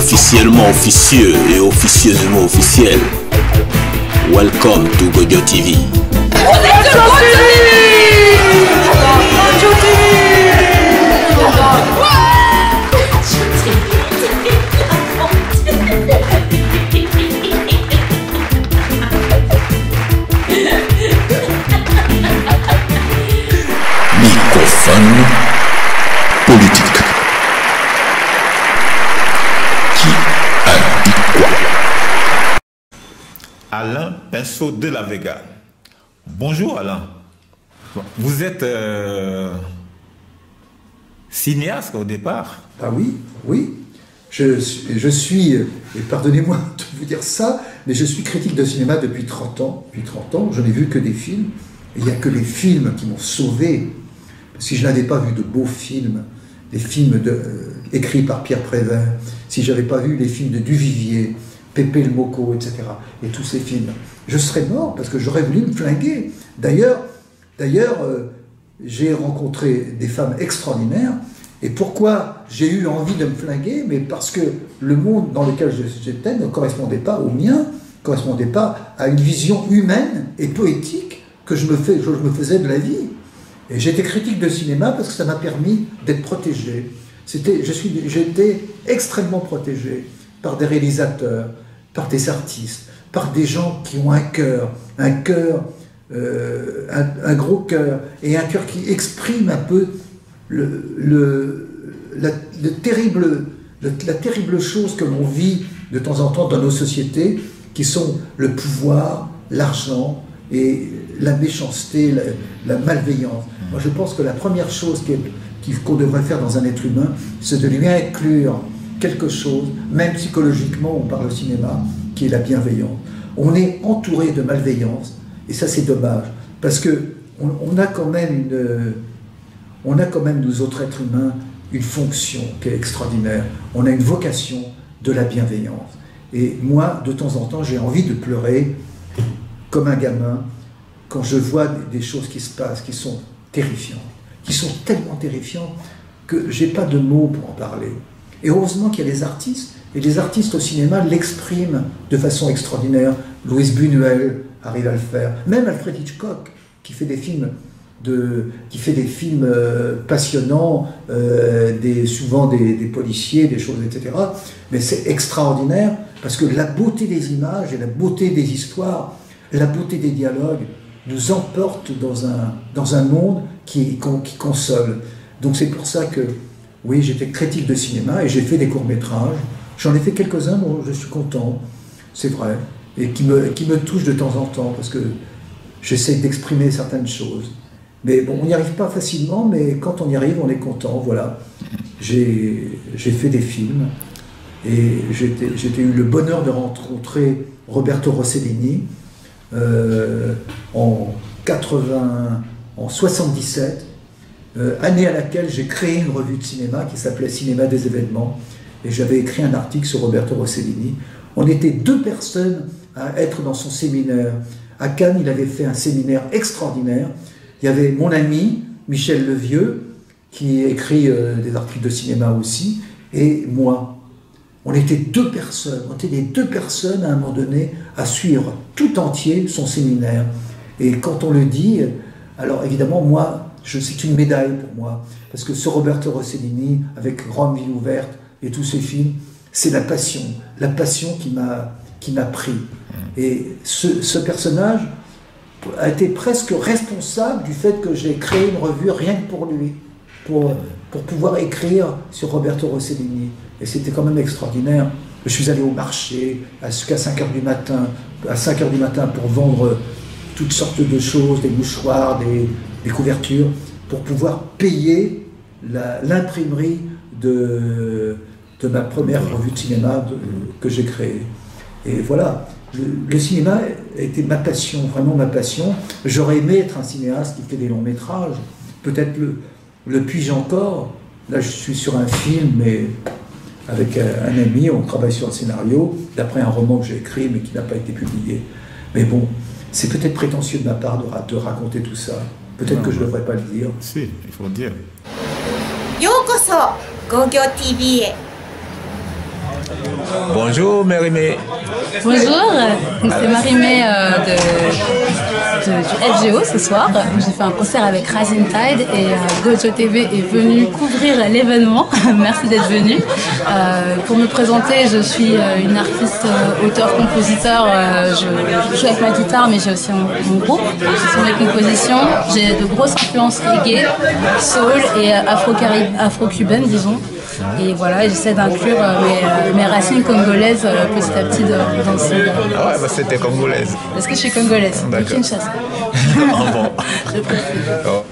Officiellement officieux et officieusement officiel. Welcome to Gojo TV. Microphone politique. Qui a dit quoi? Alain Pinceau de la Vega. Bonjour Alain. Vous êtes cinéaste au départ? Ah oui, oui. Je suis, et pardonnez-moi de vous dire ça, mais je suis critique de cinéma depuis 30 ans. Depuis 30 ans, je n'ai vu que des films. Et il n'y a que les films qui m'ont sauvé. Si je n'avais pas vu de beaux films, des films écrits par Pierre Prévert, si je n'avais pas vu les films de Duvivier, Pépé le Moko, etc., et tous ces films, je serais mort parce que j'aurais voulu me flinguer. D'ailleurs, j'ai rencontré des femmes extraordinaires. Et pourquoi j'ai eu envie de me flinguer? Mais parce que le monde dans lequel j'étais ne correspondait pas au mien, ne correspondait pas à une vision humaine et poétique que je me faisais de la vie. Et j'étais critique de cinéma parce que ça m'a permis d'être protégé. J'ai été extrêmement protégé par des réalisateurs, par des artistes, par des gens qui ont un gros cœur, et un cœur qui exprime un peu la terrible chose que l'on vit de temps en temps dans nos sociétés, qui sont le pouvoir, l'argent et la méchanceté, la malveillance. Moi, je pense que la première chose qu'on devrait faire dans un être humain, c'est de lui inclure quelque chose, même psychologiquement, on parle au cinéma, qui est la bienveillance. On est entouré de malveillance, et ça c'est dommage, parce que on a quand même nous autres êtres humains, une fonction qui est extraordinaire. On a une vocation de la bienveillance. Et moi, de temps en temps, j'ai envie de pleurer comme un gamin quand je vois des choses qui se passent, qui sont terrifiantes, qui sont tellement terrifiantes que j'ai pas de mots pour en parler. Et heureusement qu'il y a des artistes, et les artistes au cinéma l'expriment de façon extraordinaire. Louis Buñuel arrive à le faire, même Alfred Hitchcock, qui fait des films passionnants, souvent des policiers, des choses, etc. Mais c'est extraordinaire, parce que la beauté des images et la beauté des histoires, la beauté des dialogues, nous emporte dans un monde qui console. Donc c'est pour ça que, oui, j'étais critique de cinéma et j'ai fait des courts-métrages. J'en ai fait quelques-uns dont je suis content, c'est vrai, et qui me touchent de temps en temps, parce que j'essaie d'exprimer certaines choses. Mais bon, on n'y arrive pas facilement, mais quand on y arrive, on est content, voilà. J'ai fait des films, et j'ai eu le bonheur de rencontrer Roberto Rossellini, en 77, année à laquelle j'ai créé une revue de cinéma qui s'appelait Cinéma des événements, et j'avais écrit un article sur Roberto Rossellini. On était 2 personnes à être dans son séminaire. À Cannes, il avait fait un séminaire extraordinaire. Il y avait mon ami Michel Levieux, qui écrit des articles de cinéma aussi, et moi. On était 2 personnes, on était les 2 personnes à un moment donné à suivre tout entier son séminaire. Et quand on le dit, alors évidemment, moi, c'est une médaille pour moi, parce que ce Roberto Rossellini, avec Rome, ville ouverte et tous ses films, c'est la passion qui m'a pris. Et ce personnage a été presque responsable du fait que j'ai créé une revue rien que pour lui, pour pouvoir écrire sur Roberto Rossellini. Et c'était quand même extraordinaire. Je suis allé au marché jusqu'à 5 h du matin, pour vendre toutes sortes de choses, des mouchoirs, des couvertures, pour pouvoir payer l'imprimerie de ma première revue de cinéma que j'ai créée. Et voilà, le cinéma était ma passion, vraiment ma passion. J'aurais aimé être un cinéaste qui fait des longs métrages. Peut-être le puis-je encore. Là, je suis sur un film, mais avec un ami, on travaille sur un scénario, d'après un roman que j'ai écrit, mais qui n'a pas été publié. Mais bon, c'est peut-être prétentieux de ma part de raconter tout ça. Peut-être que je ne devrais pas le dire. Si, il faut le dire. Yokoso, Gojo TV へ。Bonjour Mérimée. Bonjour, c'est Marie-Mé du FGO ce soir. J'ai fait un concert avec Rising Tide et Gojo TV est venu couvrir l'événement. Merci d'être venu. Pour me présenter, je suis une artiste, auteur-compositeur. Je joue avec ma guitare, mais j'ai aussi mon groupe. Ce sont mes compositions. J'ai de grosses influences reggae, soul et afro-cubaine, disons. Et voilà, j'essaie d'inclure mes racines congolaises petit à petit dans ce... Ah ouais, bah c'était congolaise. Est-ce que je suis congolaise? D'accord. Kinshasa. Ah bon. Je préfère. Oh.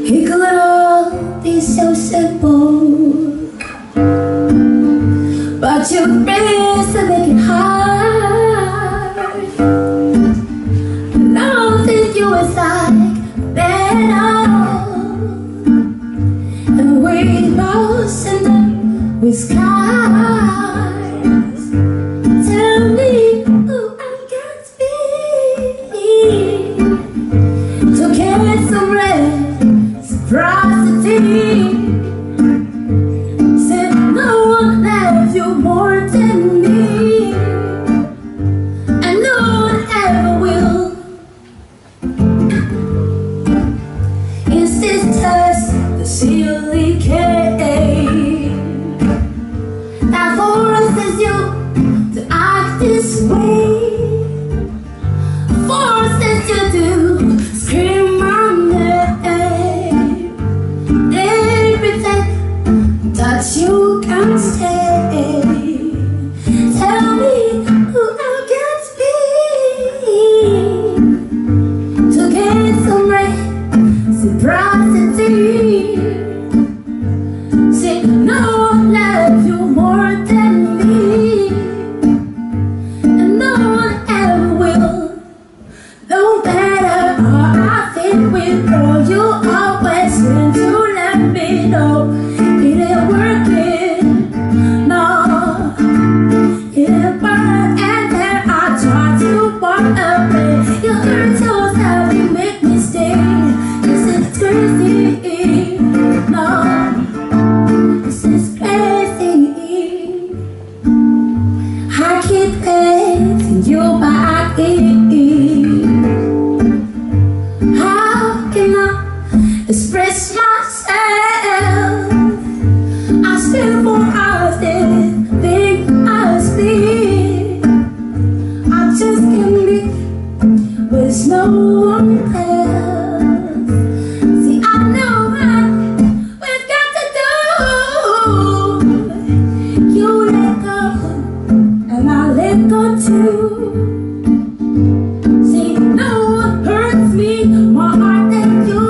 It could all be so simple, but you race to make it hard. Nothing you is like better, and we lost in the skies. Tell me who I got to be to get some reciprocity. Said no one loves you more than me, and no one ever will. Is this just the silly case that forces you to act this way? Forces you to scream my name. They pretend that you can stay. Tell me who I got to be to get some reciprocity. Say no one loves you more than me, and no one ever will. No matter how I fit with you, you always seem to let me know it ain't working. No, it ain't working. And then I try to walk away. You hurt yourself, you make me stay. This is crazy. No, this is crazy. I keep passing you by. How can I express myself? I spend more hours than think I speak. I just can't be with no one else. See, I know what we've got to do. You let go, and I let go too. See, no one hurts me more than you.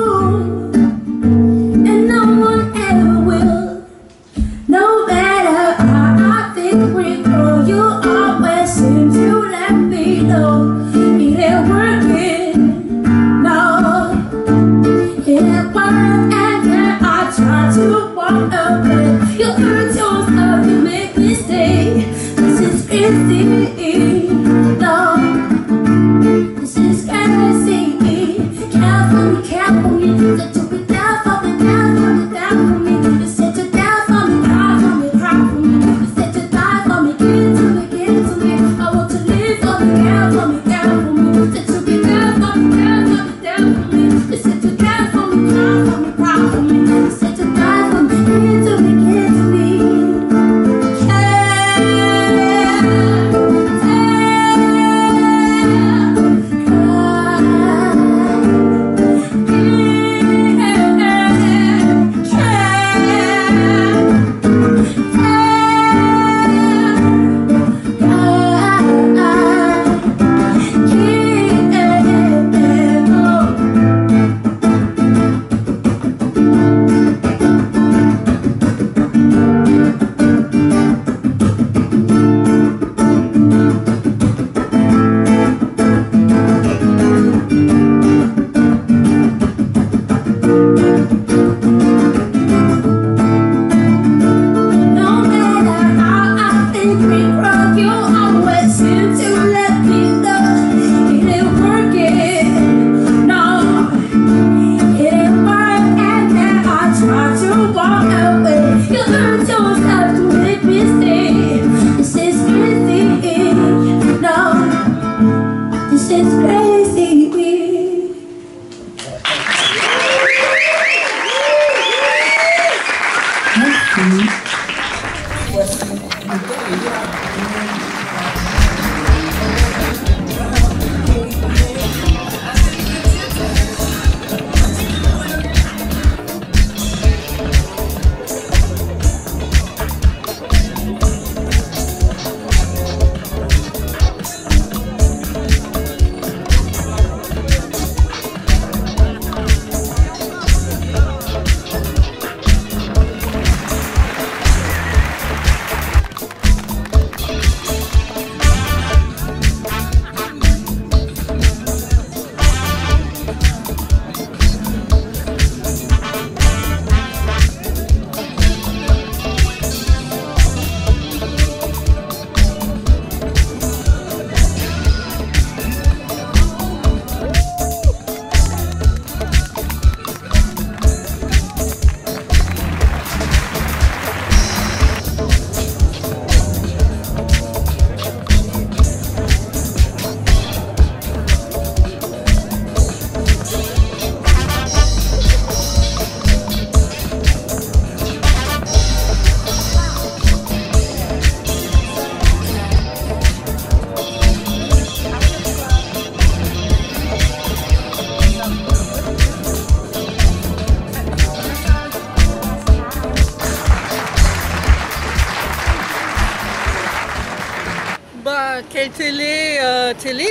Quelle télé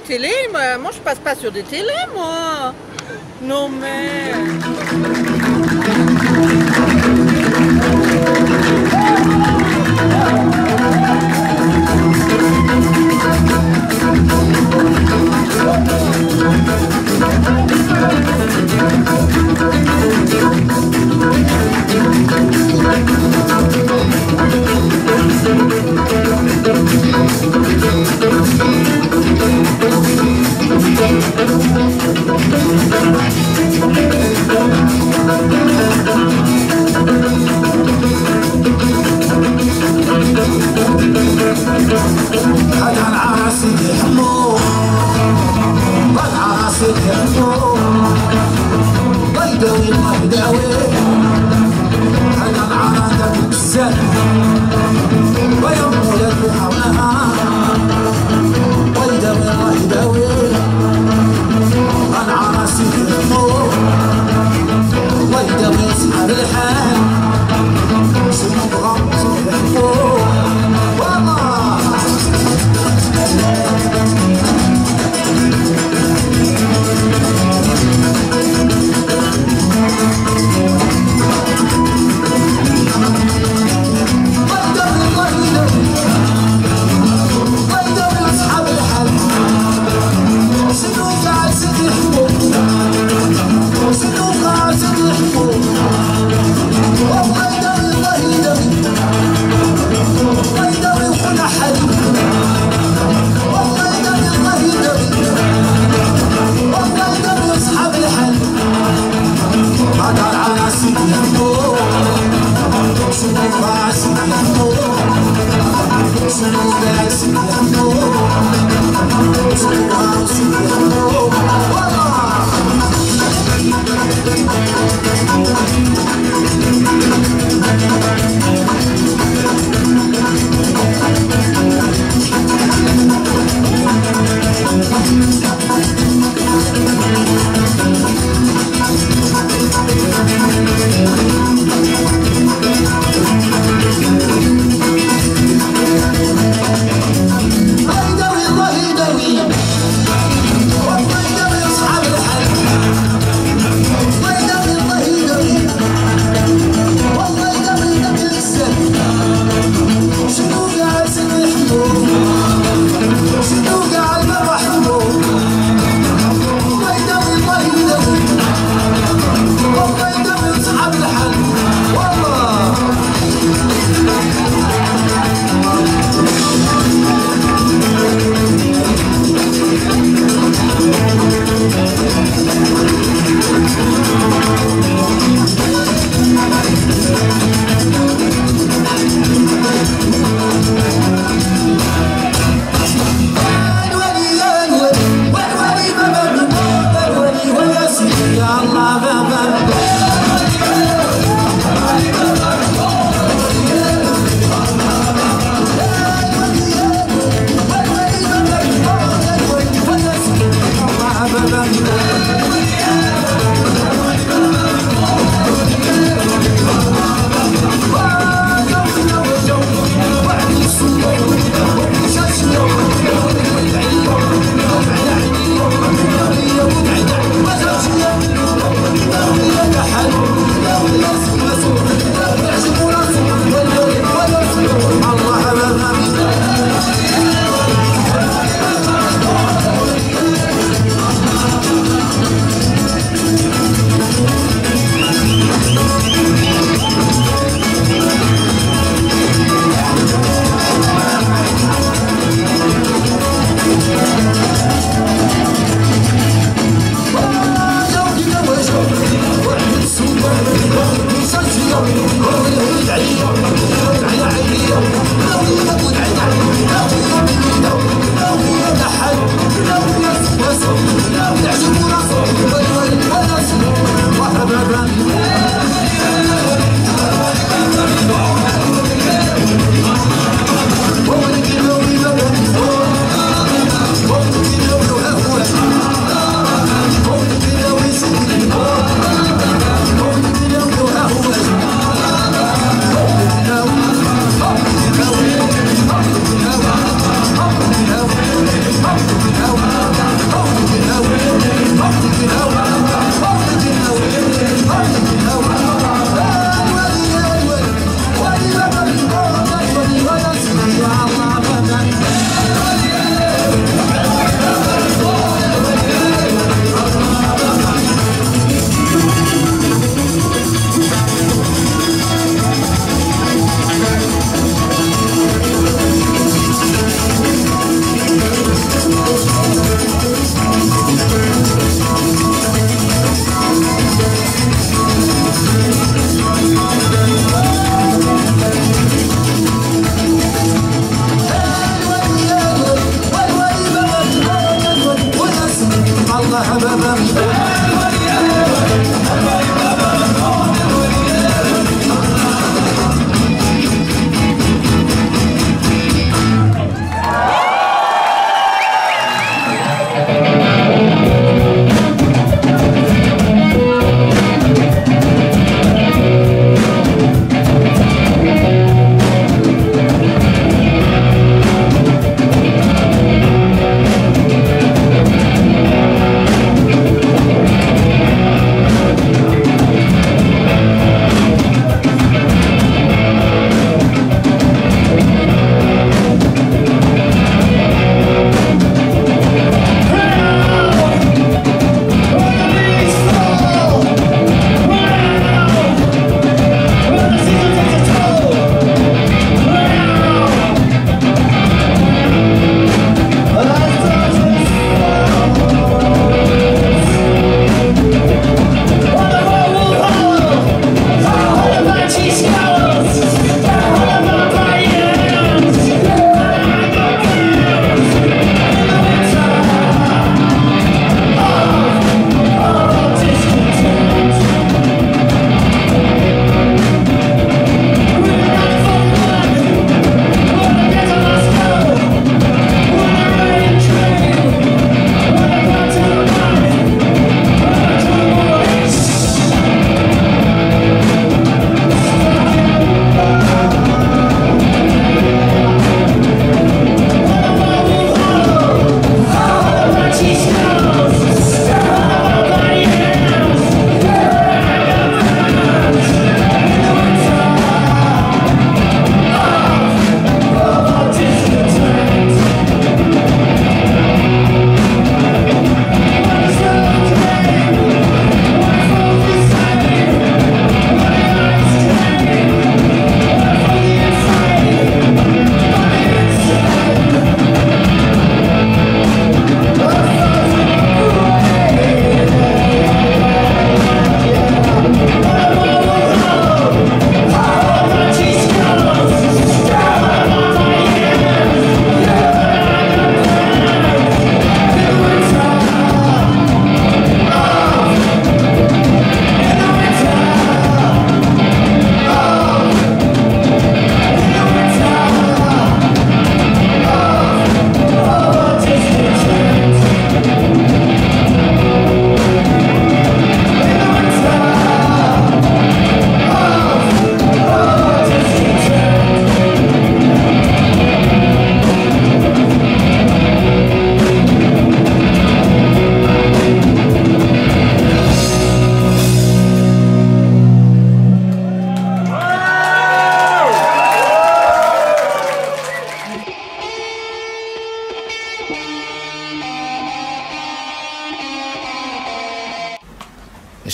télé moi je passe pas sur des télés, moi. Non mais...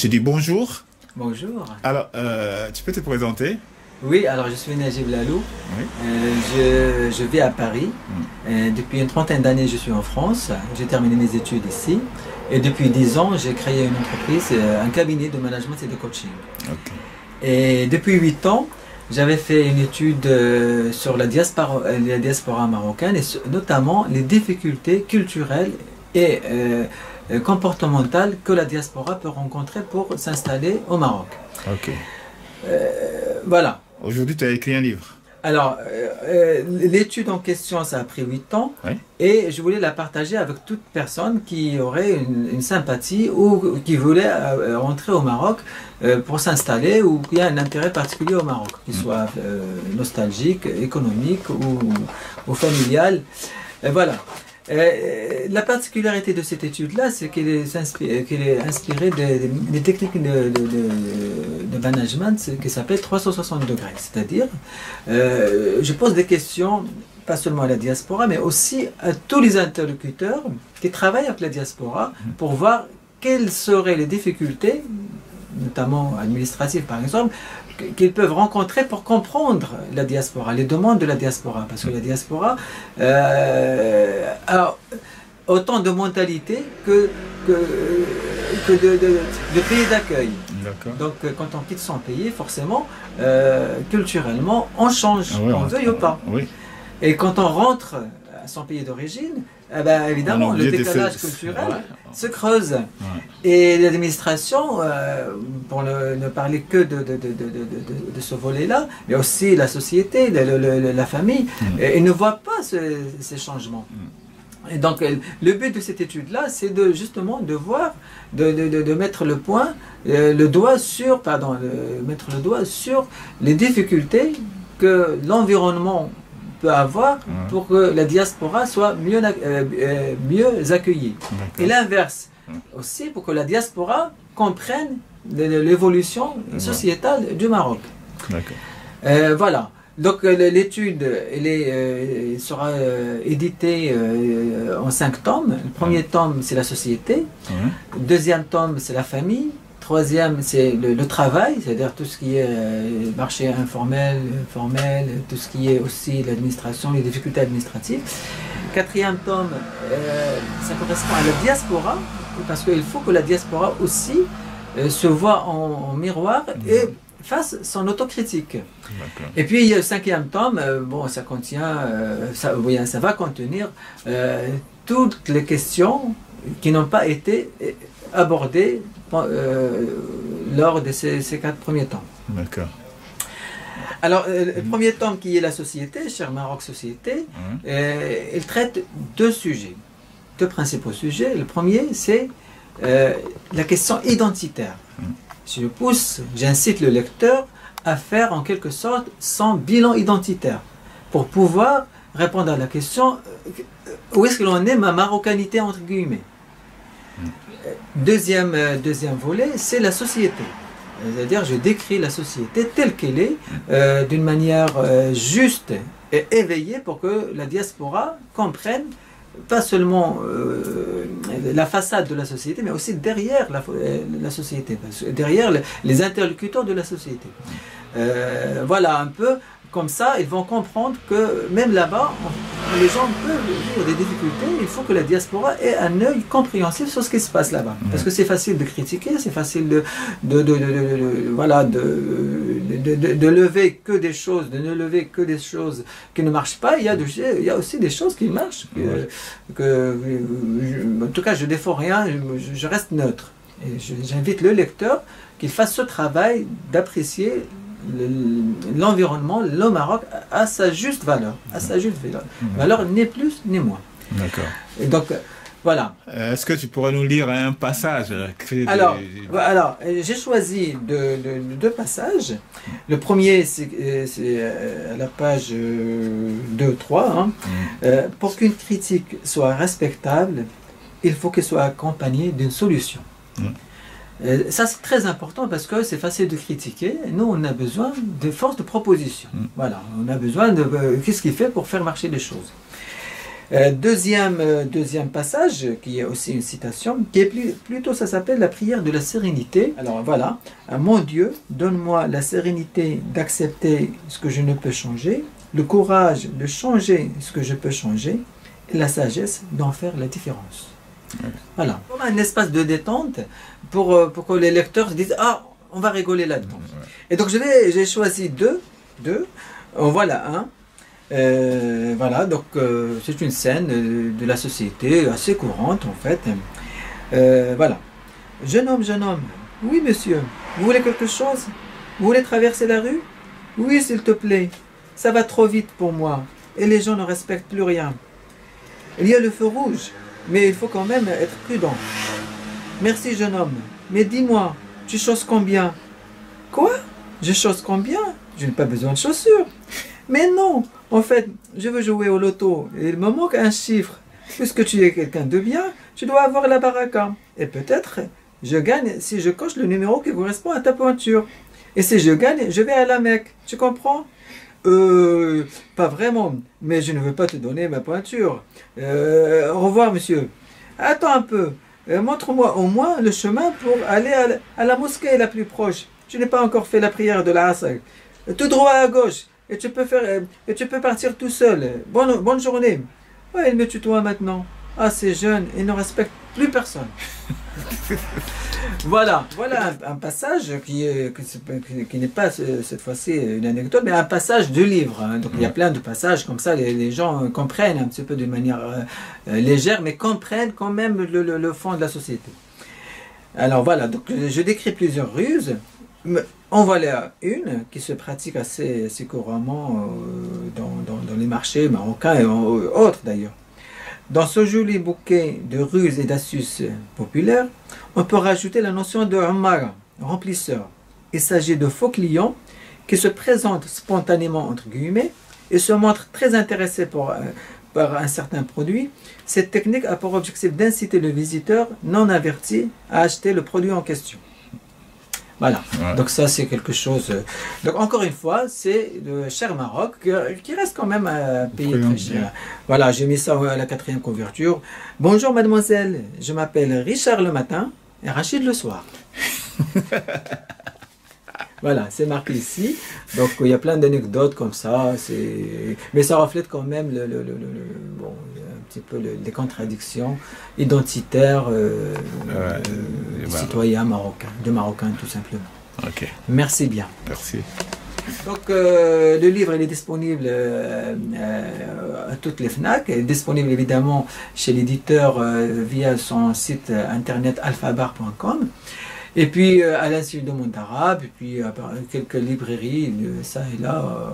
Je dis bonjour. Bonjour. Alors, tu peux te présenter? Oui, alors je suis Najib Lalou. Oui. Je vis à Paris. Depuis une trentaine d'années, je suis en France. J'ai terminé mes études ici. Et depuis 10 ans, j'ai créé une entreprise, un cabinet de management et de coaching. Ok. Et depuis 8 ans, j'avais fait une étude sur la diaspora marocaine et notamment les difficultés culturelles et comportementales que la diaspora peut rencontrer pour s'installer au Maroc. Ok. Voilà. Aujourd'hui, tu as écrit un livre. Alors, l'étude en question, ça a pris 8 ans, Oui. et je voulais la partager avec toute personne qui aurait une sympathie ou qui voulait rentrer au Maroc pour s'installer ou qui a un intérêt particulier au Maroc, qu'il soit nostalgique, économique ou familial. Voilà. La particularité de cette étude-là, c'est qu'elle est inspirée des techniques de management qui s'appellent 360 degrés. C'est-à-dire, je pose des questions, pas seulement à la diaspora, mais aussi à tous les interlocuteurs qui travaillent avec la diaspora pour voir quelles seraient les difficultés, notamment administratives par exemple, qu'ils peuvent rencontrer pour comprendre la diaspora, les demandes de la diaspora. Parce que la diaspora a autant de mentalité que de pays d'accueil. Donc quand on quitte son pays, forcément, culturellement, on change, on veuille ou pas. Oui. Et quand on rentre à son pays d'origine, eh ben, évidemment, le décalage culturel se creuse. Ouais. Et l'administration, pour ne parler que de ce volet-là, mais aussi la société, la famille, ils ne voient pas ces changements. Et donc, le but de cette étude-là, c'est justement de voir, de mettre le doigt sur les difficultés que l'environnement peut avoir pour que la diaspora soit mieux accueillie. Et l'inverse aussi, pour que la diaspora comprenne l'évolution sociétale du Maroc. Voilà. Donc l'étude sera éditée en 5 tomes. Le premier tome, c'est la société. Le deuxième tome, c'est la famille. Troisième, c'est le travail, c'est-à-dire tout ce qui est marché informel, formel, tout ce qui est aussi l'administration, les difficultés administratives. Quatrième tome, ça correspond à la diaspora, parce qu'il faut que la diaspora aussi se voit en miroir et fasse son autocritique. Et puis il y a le 5e tome, bon, ça va contenir toutes les questions qui n'ont pas été abordées lors de ces 4 premiers tomes. D'accord. Alors, le premier tome qui est la société, Cher Maroc Société, il traite 2 sujets, 2 principaux sujets. Le premier, c'est la question identitaire. J'incite le lecteur à faire en quelque sorte son bilan identitaire pour pouvoir répondre à la question où est-ce que l'on est ma marocanité entre guillemets. Deuxième volet, c'est la société. C'est-à-dire, je décris la société telle qu'elle est, d'une manière juste et éveillée pour que la diaspora comprenne pas seulement la façade de la société, mais aussi derrière la société, derrière les interlocuteurs de la société. Voilà un peu. Comme ça, ils vont comprendre que même là-bas, les gens peuvent vivre des difficultés. Il faut que la diaspora ait un œil compréhensif sur ce qui se passe là-bas. Parce que c'est facile de critiquer, c'est facile de lever que des choses, de ne lever que des choses qui ne marchent pas. Il y a aussi des choses qui marchent. En tout cas, je ne défends rien, je reste neutre. Et j'invite le lecteur qu'il fasse ce travail d'apprécier l'environnement, le Maroc, à sa juste valeur. Valeur ni plus ni moins. D'accord. Et donc, voilà. Est-ce que tu pourrais nous lire un passage? Alors, j'ai choisi 2 passages. Le premier, c'est à la page 2-3. Pour qu'une critique soit respectable, il faut qu'elle soit accompagnée d'une solution. Ça, c'est très important parce que c'est facile de critiquer. Nous, on a besoin de force de proposition. Voilà, on a besoin de qu'est-ce qu'il fait pour faire marcher les choses. Deuxième passage, qui est aussi une citation, qui est plutôt, ça s'appelle la prière de la sérénité. Alors voilà, mon Dieu, donne-moi la sérénité d'accepter ce que je ne peux changer, le courage de changer ce que je peux changer, et la sagesse d'en faire la différence. Voilà, comme un espace de détente pour que les lecteurs se disent « Ah, on va rigoler là-dedans ». Et donc j'ai choisi deux. Voilà un. Voilà, donc c'est une scène de la société assez courante en fait. Voilà. Jeune homme, oui monsieur, vous voulez quelque chose? Vous voulez traverser la rue? Oui s'il te plaît, ça va trop vite pour moi et les gens ne respectent plus rien. Il y a le feu rouge, mais il faut quand même être prudent. Merci jeune homme, mais dis-moi, tu choses combien? Quoi? Je chose combien? Je n'ai pas besoin de chaussures. Mais non, en fait, je veux jouer au loto et il me manque un chiffre. Puisque tu es quelqu'un de bien, tu dois avoir la baraka. Et peut-être, je gagne si je coche le numéro qui correspond à ta pointure. Et si je gagne, je vais à la Mecque. Tu comprends? Pas vraiment, mais je ne veux pas te donner ma pointure. Au revoir, monsieur. Attends un peu. Montre-moi au moins le chemin pour aller à la mosquée la plus proche. Je n'ai pas encore fait la prière de la Asr. Tout droit à gauche. Et tu peux partir tout seul. Bonne journée. Ouais, il me tutoie maintenant. Ah, c'est jeune, il ne respecte plus personne. Voilà un passage qui n'est pas cette fois-ci une anecdote, mais un passage de livre. Hein. Donc il y a plein de passages comme ça, les gens comprennent un petit peu de manière légère, mais comprennent quand même le fond de la société. Alors voilà, donc je décris plusieurs ruses. En voilà une qui se pratique assez couramment dans les marchés marocains et autres d'ailleurs. Dans ce joli bouquet de ruses et d'astuces populaires, on peut rajouter la notion de ummara, remplisseur. Il s'agit de faux clients qui se présentent spontanément entre guillemets et se montrent très intéressés par un certain produit. Cette technique a pour objectif d'inciter le visiteur non averti à acheter le produit en question. Voilà, ouais. Donc ça c'est quelque chose... Donc encore une fois, c'est le cher Maroc qui reste quand même un pays très cher. Voilà, j'ai mis ça à la 4e couverture. Bonjour mademoiselle, je m'appelle Richard le matin et Rachid le soir. Voilà, c'est marqué ici. Donc il y a plein d'anecdotes comme ça, mais ça reflète quand même bon, un petit peu les contradictions identitaires citoyens marocains, de Marocains tout simplement. Ok. Merci bien. Merci. Donc le livre il est disponible à toutes les FNAC, il est disponible évidemment chez l'éditeur via son site internet alphabar.com. Et puis à l'Institut du monde arabe, et puis quelques librairies, ça et là,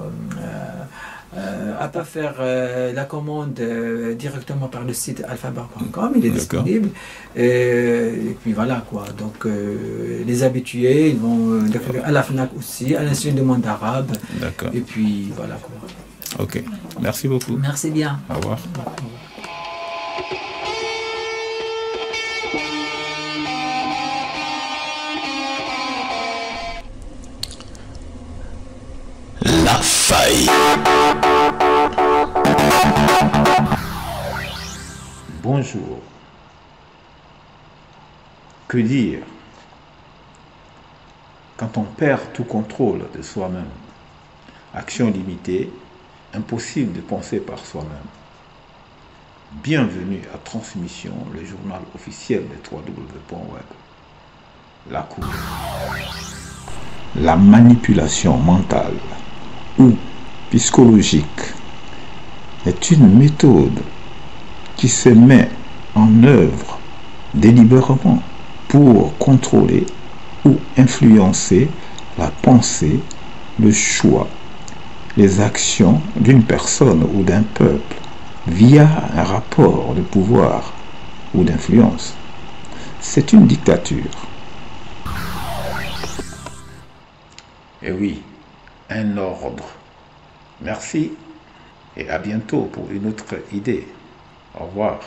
à pas faire la commande directement par le site alphabar.com, il est disponible. Et puis voilà quoi, donc les habitués, ils vont à la FNAC aussi, à l'Institut du monde arabe. D'accord. Et puis voilà quoi. Ok, merci beaucoup. Merci bien. Au revoir. La faille. Bonjour. Que dire quand on perd tout contrôle de soi-même? Action limitée, impossible de penser par soi-même. Bienvenue à Transmission, le journal officiel de www.web. La Cour. La manipulation mentale ou psychologique est une méthode qui se met en œuvre délibérément pour contrôler ou influencer la pensée, le choix, les actions d'une personne ou d'un peuple via un rapport de pouvoir ou d'influence. C'est une dictature. Et oui, un ordre. Merci et à bientôt pour une autre idée. Au revoir.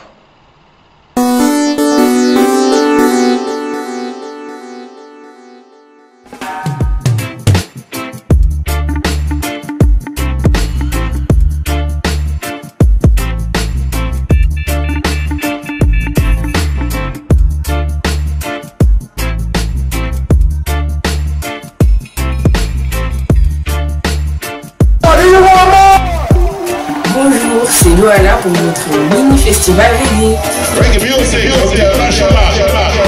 voilà pour notre mini-festival reggae. Reggae music, international,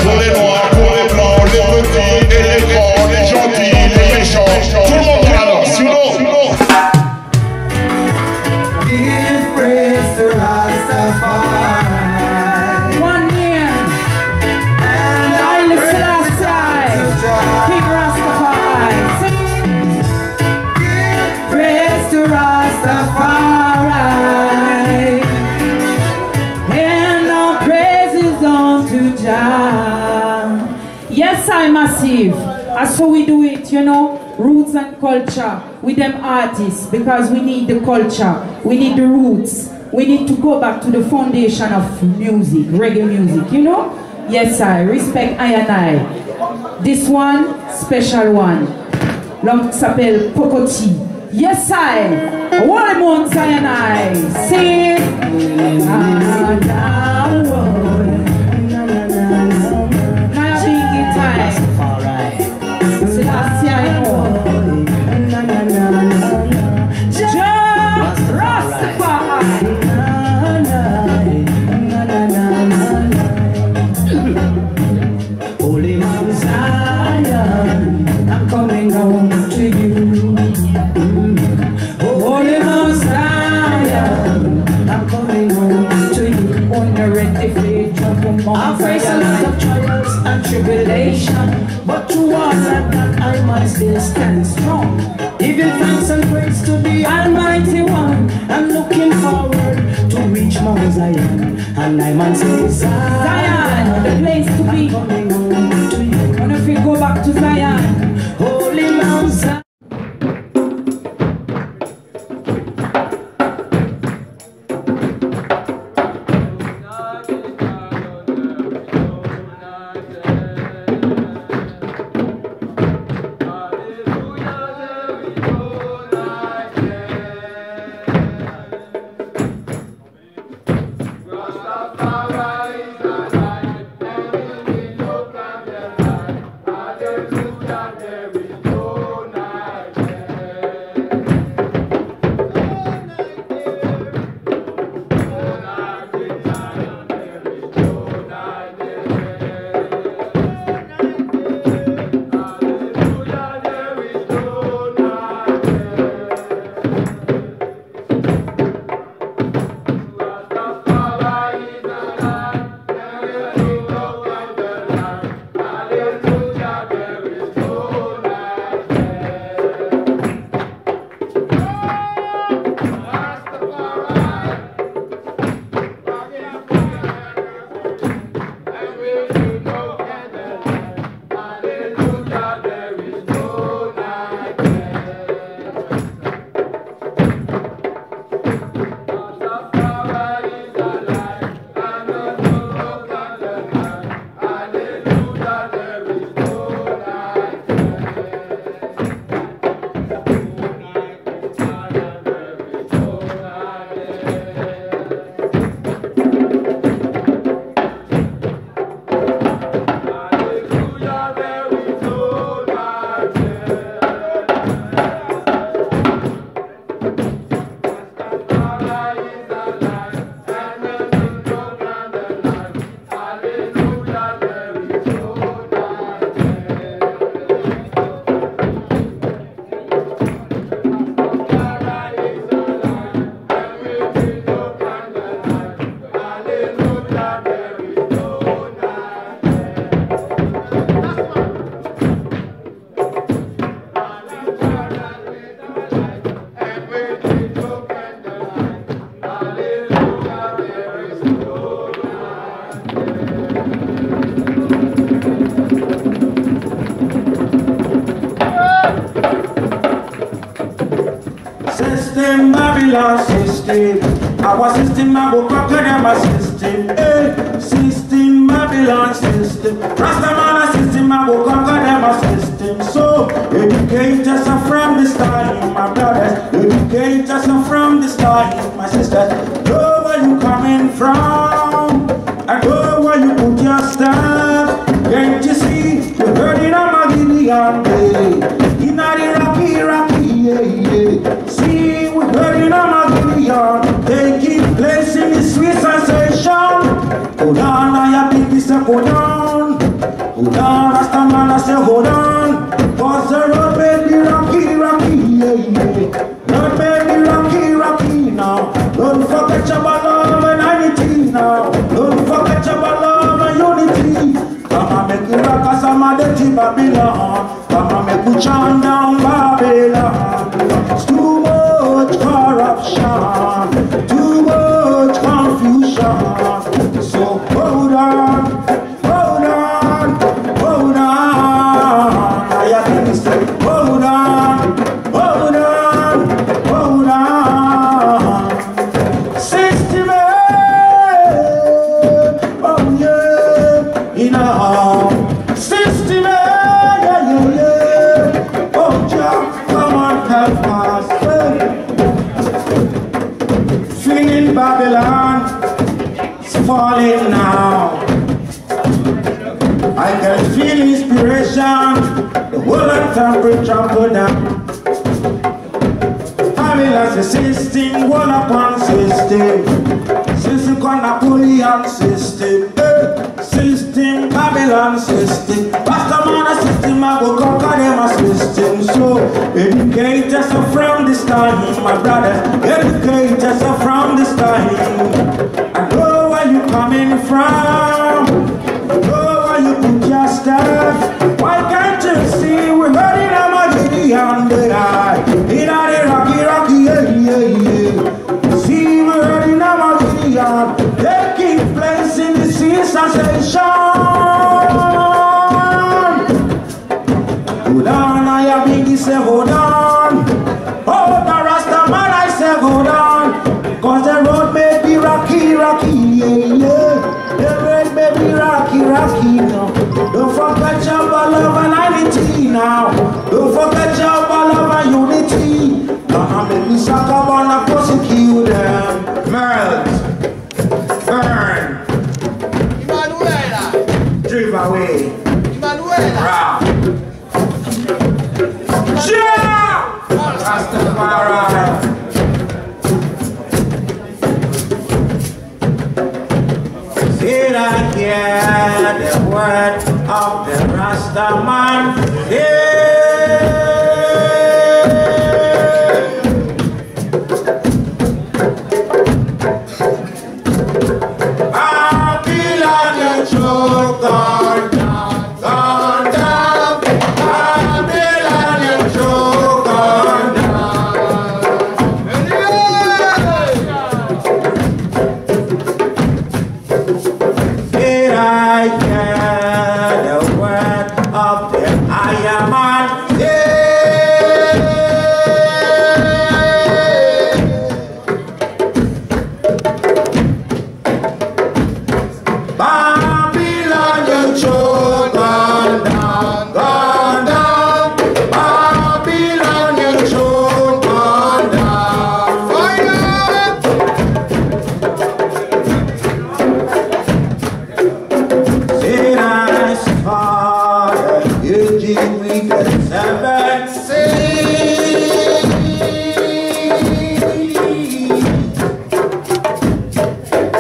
pour les noirs, pour les blancs, les petits et les grands, les gentils, les méchants, tout le monde la danse, sinon. Give praise to Rastafari. 1 year. And I listen last time. King Rastafari. Give praise to Rastafari. And all praises unto Jah. Yes, I'm massive. That's how we do it, you know. Roots and culture with them artists, because we need the culture, we need the roots, we need to go back to the foundation of music, reggae music, you know? Yes, I respect I and I. This one, special one. L'homme s'appelle Pocoti. Yes, I. One more I and I. Sing. Now big time. Selassie, I know. Holy Mount Zion, I'm coming home to you. Holy Mount Zion, I'm coming home to you. On the red feet, jump on I face a lot of trials and tribulation, but through all of that I must still stand strong. Giving thanks and praise to the Almighty One. I'm looking forward to reach Mount Zion, and I must say Zion, the place to be. I'm coming home to you. And if we go back to Zion, Holy Mount Zion. System, Babylon system. Our system, I will conquer them a system. Hey, system, Babylon system. Rastaman system, I will conquer them a system. So, educate us from the start, my brothers. Educate us from the start, my sisters. Know where you coming from, and know where you put your stuff. Can't you see? You heard it on my Gideon day. In the Rocky, yeah, yeah. See, we heard it on my Gideon. Taking place. blazing the sweet sensation. Hold on, I big this hold on. Hold on, Rastaman, I say hold on. Cause the road may be rocky, rocky, yeah, yeah. Road may be rocky, rocky now. Don't forget your love and unity now. Don't forget your love and unity. Come on, make it rock as I'm a dirty Babylon. Come on, make it chant down Babylon. It's too much corruption, too much confusion. So hold on, hold on, hold on. I have to say, hold on, hold on, hold on. System, oh yeah, you know. System, yeah, yeah, yeah. Oh, Jah, come on, help us. Feeling Babylon is falling now. I can feel inspiration. The world temperature go down. Babylon's a system, one upon system. System called Napoleon system. System, Babylon system. Rastaman a system, I go conquer them a system. So educate yourself from this time, my brother. Educate yourself from this time. I know where you coming from. I know where you put your stuff. Why can't you see we're hurting a magic and the eye? In a rocky, rocky, yeah, yeah, yeah. See we're hurting a magic and they keep placing the sea sensation. Hold on, I have been say hold on. Oh, the Rastaman, I say hold on. Cause the road may be rocky, rocky, yeah, yeah. The road may be rocky, rocky now. Don't forget your love and unity now. Don't forget your love and unity. Come on, make me suck up on a prosecute them. Melt, burn, drive away, rock. Yeah! Rastafari. Did I hear the word of the Rastaman? Babylon, the choke gone down, gone down. Babylon, the choke gone down. Did I hear the word of the Iron Man? Babylon, the choke gone down, gone down. Babylon, the choke gone down. Fire! Say nice father, you give me the seven seas.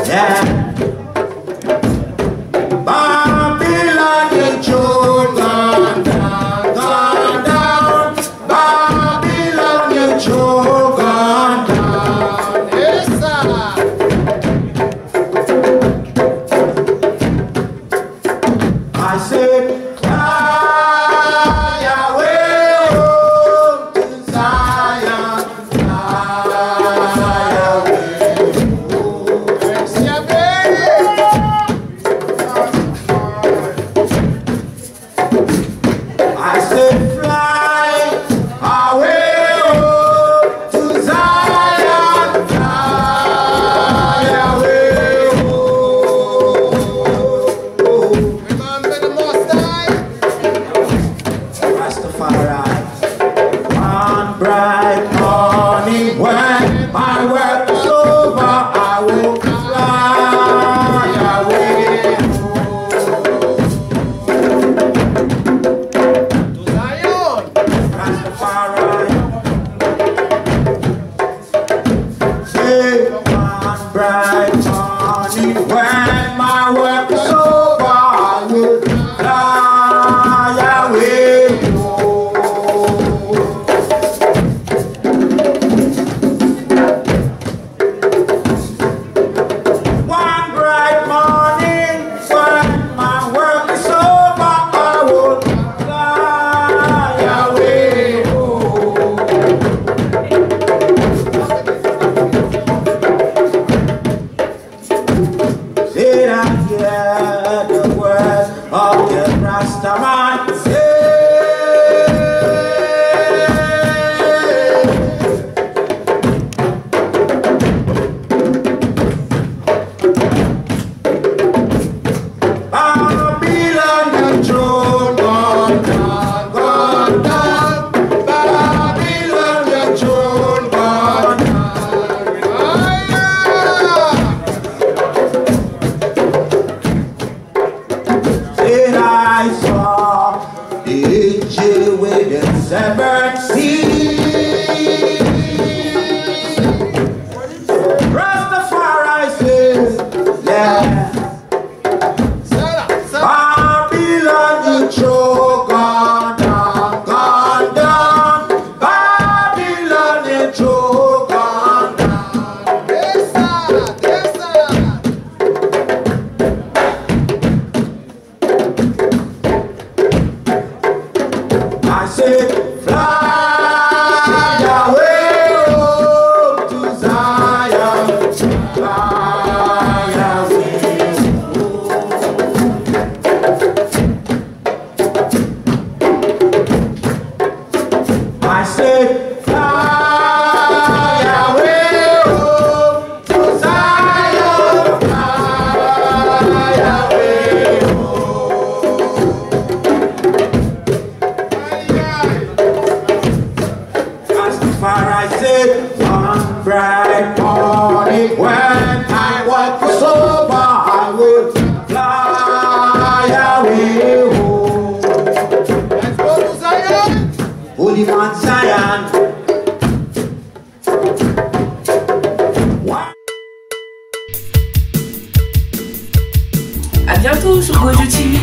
Yeah. Babylon, the choke gone down, gone down. Babylon, the choke gone down. Yes, sir. I said, fly away home to Zion, fly away home. See ya, baby. I said, fly away home to Zion, fly away home. Remember the Most High? Rastafari. One bright morning when my work is over, I will fly away to Zion. Rastafari. Say one bright shepherd sees. Rastafari says, yeah. Babylon, you throw gone down, gone down. Babylon, you throw gone down. Yes, sir, yes, sir. I say, fly away home to Zion, fly away home. I say, fly away home to Zion, fly away Rastafari said, one bright morning when I walk sober, I will fly away home. Let's go to Zion! Holy Mount Zion. À bientôt sur Gojo TV.